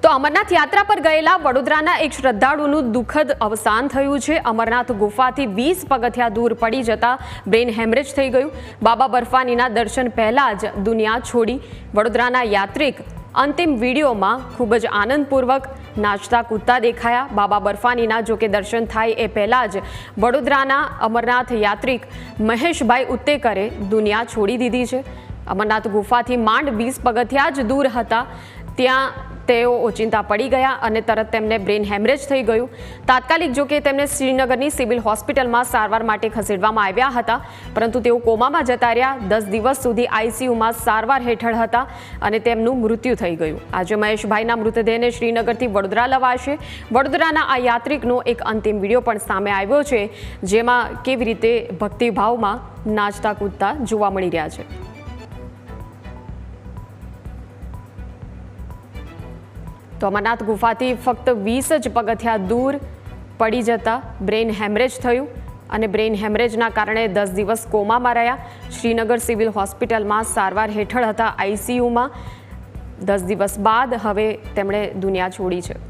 તો અમરનાથ યાત્રા પર ગયેલા વડોદરાના એક શ્રદ્ધાળુનું દુઃખદ અવસાન થયું છે। અમરનાથ ગુફાથી 20 પગથિયા દૂર પડી જતા બ્રેન હેમરેજ થઈ ગયું। બાબા બર્ફાનીના દર્શન પહેલા જ દુનિયા છોડી વડોદરાના યાત્રિક અંતિમ વિડીયોમાં ખૂબ જ આનંદપૂર્વક નાચતા કૂદતા દેખાયા। બાબા બર્ફાનીના જોકે દર્શન થાય એ પહેલાં જ વડોદરાના અમરનાથ યાત્રિક મહેશભાઈ ઉત્તેકરે દુનિયા છોડી દીધી છે। અમરનાથ ગુફાથી માંડ 20 પગથિયા જ દૂર હતા ત્યાં તેઓ ઓચિંતા પડી ગયા અને તરત તેમને બ્રેન હેમરેજ થઈ ગયું। તાત્કાલિક જો કે તેમને શ્રીનગરની સિવિલ હોસ્પિટલમાં સારવાર માટે ખસેડવામાં આવ્યા હતા, પરંતુ તેઓ કોમામાં જતા રહ્યા। 10 દિવસ સુધી આઈસીયુમાં સારવાર હેઠળ હતા અને તેમનું મૃત્યુ થઈ ગયું। આજે મહેશભાઈના મૃતદેહને શ્રીનગરથી વડોદરા લવાશે। વડોદરાના આ યાત્રિકનો એક અંતિમ વિડીયો પણ સામે આવ્યો છે, જેમાં કેવી રીતે ભક્તિભાવમાં નાચતા કૂદતા જોવા મળી રહ્યા છે। તો અમરનાથ ગુફાથી ફક્ત 20 જ પગથિયા દૂર પડી જતા બ્રેન હેમરેજ થયું અને બ્રેન હેમરેજના કારણે 10 દિવસ કોમામાં રહ્યા। શ્રીનગર સિવિલ હોસ્પિટલમાં સારવાર હેઠળ હતા આઈસીયુમાં। 10 દિવસ બાદ હવે તેમણે દુનિયા છોડી છે।